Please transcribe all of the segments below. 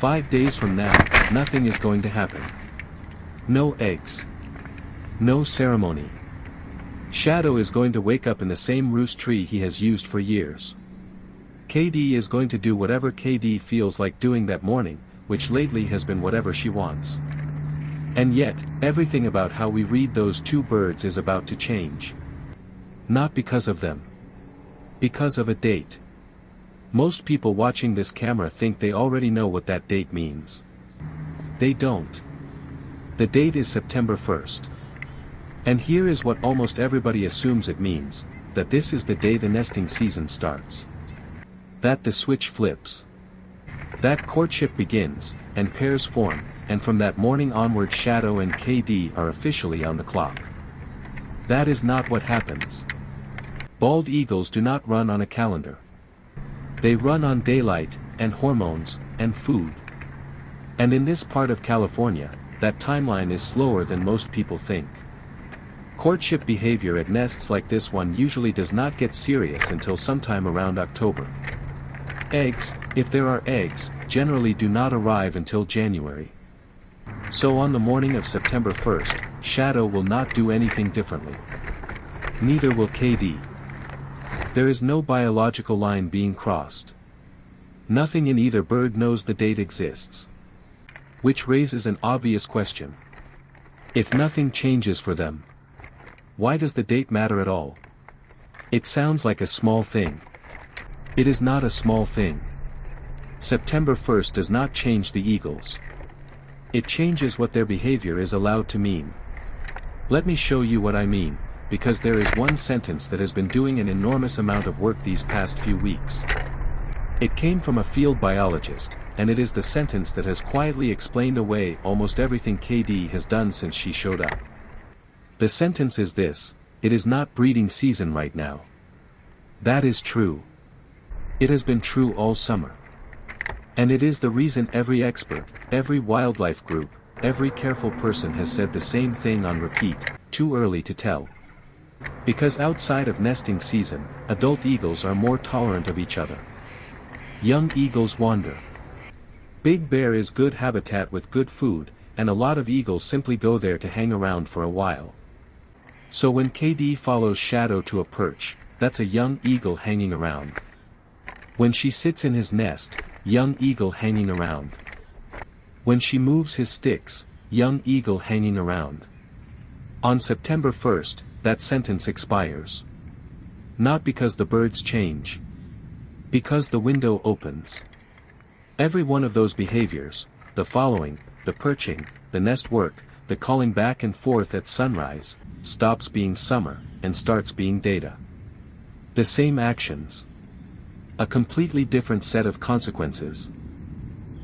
5 days from now, nothing is going to happen. No eggs. No ceremony. Shadow is going to wake up in the same roost tree he has used for years. Kaydee is going to do whatever Kaydee feels like doing that morning, which lately has been whatever she wants. And yet, everything about how we read those two birds is about to change. Not because of them. Because of a date. Most people watching this camera think they already know what that date means. They don't. The date is September 1st. And here is what almost everybody assumes it means, that this is the day the nesting season starts. That the switch flips. That courtship begins, and pairs form, and from that morning onward Shadow and Kaydee are officially on the clock. That is not what happens. Bald eagles do not run on a calendar. They run on daylight, and hormones, and food. And in this part of California, that timeline is slower than most people think. Courtship behavior at nests like this one usually does not get serious until sometime around October. Eggs, if there are eggs, generally do not arrive until January. So on the morning of September 1st, Shadow will not do anything differently. Neither will Kaydee. There is no biological line being crossed. Nothing in either bird knows the date exists. Which raises an obvious question. If nothing changes for them, why does the date matter at all? It sounds like a small thing. It is not a small thing. September 1st does not change the eagles. It changes what their behavior is allowed to mean. Let me show you what I mean, because there is one sentence that has been doing an enormous amount of work these past few weeks. It came from a field biologist, and it is the sentence that has quietly explained away almost everything Kaydee has done since she showed up. The sentence is this: it is not breeding season right now. That is true. It has been true all summer. And it is the reason every expert, every wildlife group, every careful person has said the same thing on repeat: too early to tell. Because outside of nesting season, adult eagles are more tolerant of each other. Young eagles wander. Big Bear is good habitat with good food, and a lot of eagles simply go there to hang around for a while. So when Kaydee follows Shadow to a perch, that's a young eagle hanging around. When she sits in his nest, young eagle hanging around. When she moves his sticks, young eagle hanging around. On September 1st, that sentence expires. Not because the birds change. Because the window opens. Every one of those behaviors, the following, the perching, the nest work, the calling back and forth at sunrise, stops being summer, and starts being data. The same actions. A completely different set of consequences.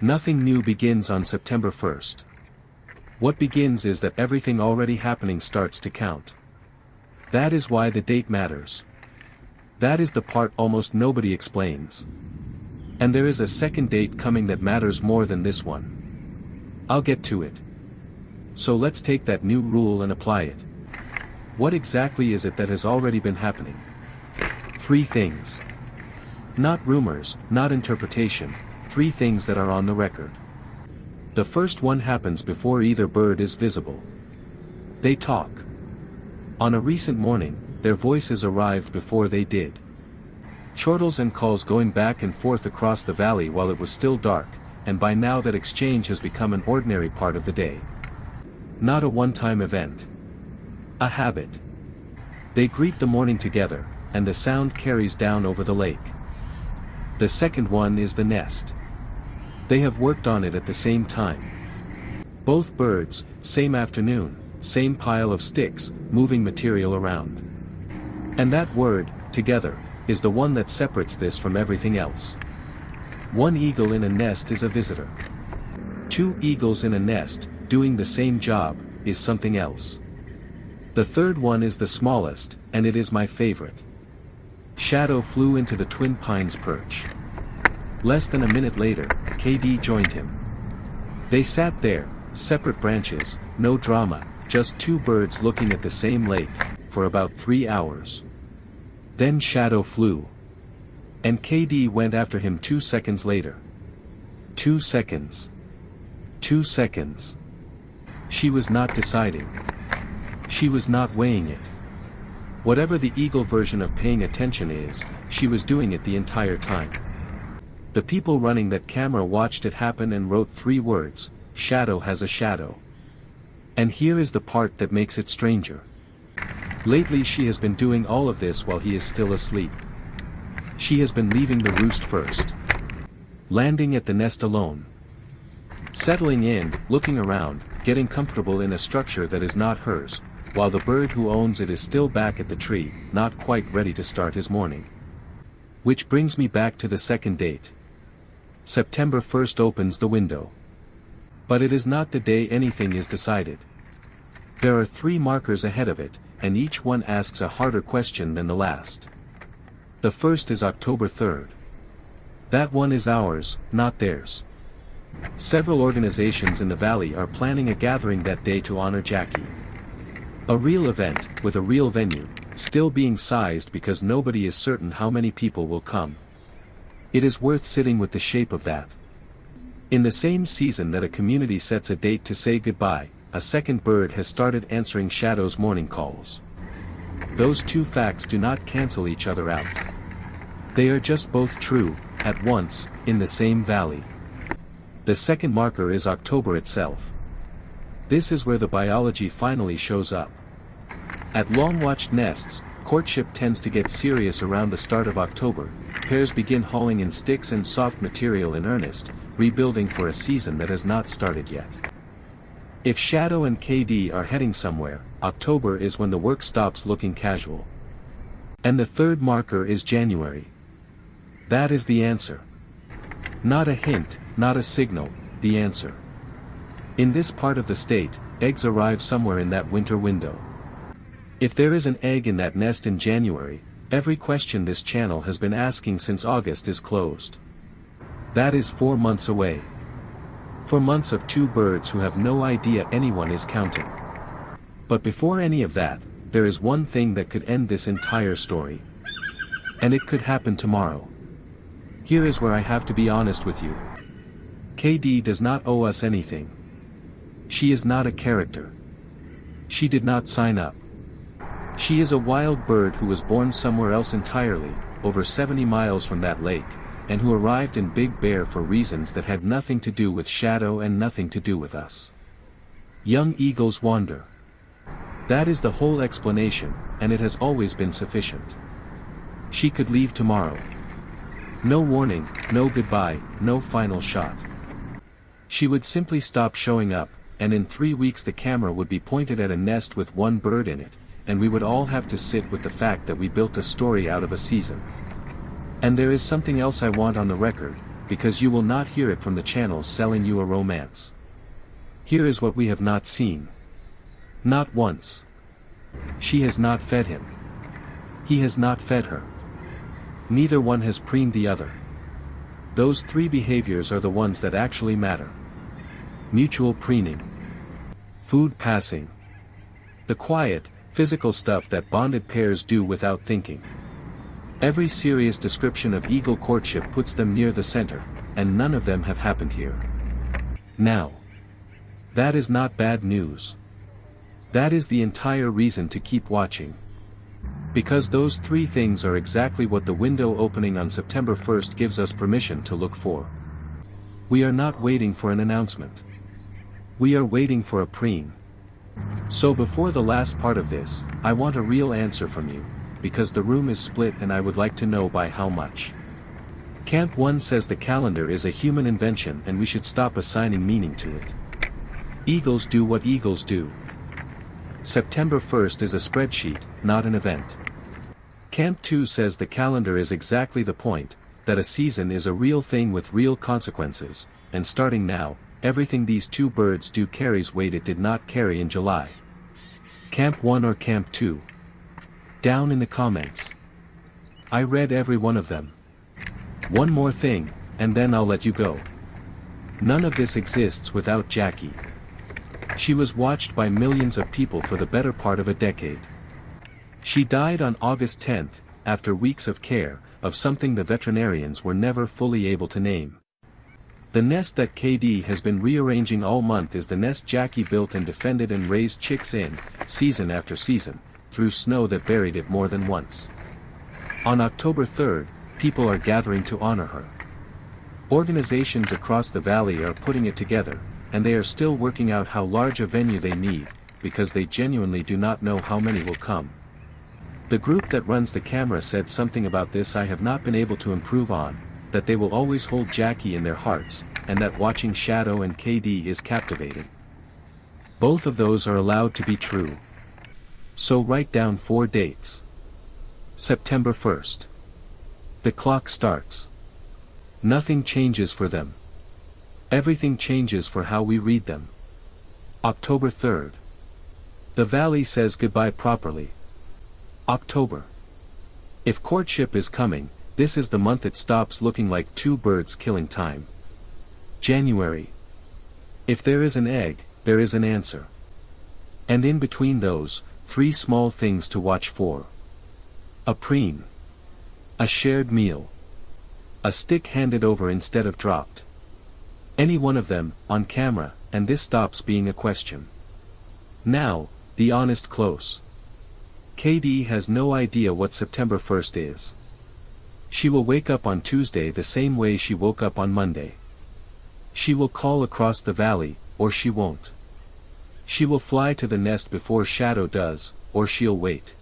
Nothing new begins on September 1st. What begins is that everything already happening starts to count. That is why the date matters. That is the part almost nobody explains. And there is a second date coming that matters more than this one. I'll get to it. So let's take that new rule and apply it. What exactly is it that has already been happening? 3 things. Not rumors, not interpretation, 3 things that are on the record. The first one happens before either bird is visible. They talk. On a recent morning, their voices arrived before they did. Chortles and calls going back and forth across the valley while it was still dark, and by now that exchange has become an ordinary part of the day. Not a one-time event. A habit. They greet the morning together, and the sound carries down over the lake. The second one is the nest. They have worked on it at the same time. Both birds, same afternoon, same pile of sticks, moving material around. And that word, together, is the one that separates this from everything else. One eagle in a nest is a visitor. 2 eagles in a nest, doing the same job, is something else. The third one is the smallest, and it is my favorite. Shadow flew into the Twin Pines perch. Less than a minute later, Kaydee joined him. They sat there, separate branches, no drama, just 2 birds looking at the same lake, for about 3 hours. Then Shadow flew. And Kaydee went after him 2 seconds later. 2 seconds. 2 seconds. She was not deciding. She was not weighing it. Whatever the eagle version of paying attention is, she was doing it the entire time. The people running that camera watched it happen and wrote 3 words, "Shadow has a shadow." And here is the part that makes it stranger. Lately she has been doing all of this while he is still asleep. She has been leaving the roost first. Landing at the nest alone. Settling in, looking around, getting comfortable in a structure that is not hers, while the bird who owns it is still back at the tree, not quite ready to start his morning. Which brings me back to the second date. September 1st opens the window. But it is not the day anything is decided. There are 3 markers ahead of it, and each one asks a harder question than the last. The first is October 3rd. That one is ours, not theirs. Several organizations in the valley are planning a gathering that day to honor Jackie. A real event, with a real venue, still being sized because nobody is certain how many people will come. It is worth sitting with the shape of that. In the same season that a community sets a date to say goodbye, a second bird has started answering Shadow's morning calls. Those 2 facts do not cancel each other out. They are just both true, at once, in the same valley. The second marker is October itself. This is where the biology finally shows up. At long-watched nests, courtship tends to get serious around the start of October. Pairs begin hauling in sticks and soft material in earnest, rebuilding for a season that has not started yet. If Shadow and Kaydee are heading somewhere, October is when the work stops looking casual. And the third marker is January. That is the answer. Not a hint, not a signal, the answer. In this part of the state, eggs arrive somewhere in that winter window. If there is an egg in that nest in January, every question this channel has been asking since August is closed. That is 4 months away. 4 months of 2 birds who have no idea anyone is counting. But before any of that, there is one thing that could end this entire story. And it could happen tomorrow. Here is where I have to be honest with you. Kaydee does not owe us anything. She is not a character. She did not sign up. She is a wild bird who was born somewhere else entirely, over 70 miles from that lake, and who arrived in Big Bear for reasons that had nothing to do with Shadow and nothing to do with us. Young eagles wander. That is the whole explanation, and it has always been sufficient. She could leave tomorrow. No warning, no goodbye, no final shot. She would simply stop showing up, and in 3 weeks the camera would be pointed at a nest with 1 bird in it, and we would all have to sit with the fact that we built a story out of a season. And there is something else I want on the record, because you will not hear it from the channels selling you a romance. Here is what we have not seen. Not once. She has not fed him. He has not fed her. Neither one has preened the other. Those 3 behaviors are the ones that actually matter. Mutual preening. Food passing. The quiet, physical stuff that bonded pairs do without thinking. Every serious description of eagle courtship puts them near the center, and none of them have happened here. Now. That is not bad news. That is the entire reason to keep watching. Because those 3 things are exactly what the window opening on September 1st gives us permission to look for. We are not waiting for an announcement. We are waiting for a preen. So before the last part of this, I want a real answer from you, because the room is split and I would like to know by how much. Camp 1 says the calendar is a human invention and we should stop assigning meaning to it. Eagles do what eagles do. September 1st is a spreadsheet, not an event. Camp 2 says the calendar is exactly the point, that a season is a real thing with real consequences, and starting now, everything these 2 birds do carries weight it did not carry in July. Camp 1 or Camp 2? Down in the comments. I read every one of them. One more thing, and then I'll let you go. None of this exists without Jackie. She was watched by millions of people for the better part of a decade. She died on August 10th, after weeks of care, of something the veterinarians were never fully able to name. The nest that Kaydee has been rearranging all month is the nest Jackie built and defended and raised chicks in, season after season, through snow that buried it more than once. On October 3rd, people are gathering to honor her. Organizations across the valley are putting it together, and they are still working out how large a venue they need, because they genuinely do not know how many will come. The group that runs the camera said something about this I have not been able to improve on, that they will always hold Jackie in their hearts, and that watching Shadow and Kaydee is captivating. Both of those are allowed to be true. So write down 4 dates. September 1st. The clock starts. Nothing changes for them. Everything changes for how we read them. October 3rd. The valley says goodbye properly. October. If courtship is coming, this is the month it stops looking like 2 birds killing time. January. If there is an egg, there is an answer. And in between those, 3 small things to watch for. A preen. A shared meal. A stick handed over instead of dropped. Any one of them, on camera, and this stops being a question. Now, the honest close. Kaydee has no idea what September 1st is. She will wake up on Tuesday the same way she woke up on Monday. She will call across the valley, or she won't. She will fly to the nest before Shadow does, or she'll wait.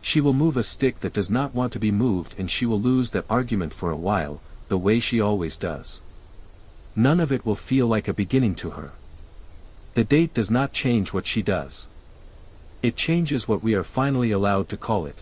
She will move a stick that does not want to be moved, and she will lose that argument for a while, the way she always does. None of it will feel like a beginning to her. The date does not change what she does. It changes what we are finally allowed to call it.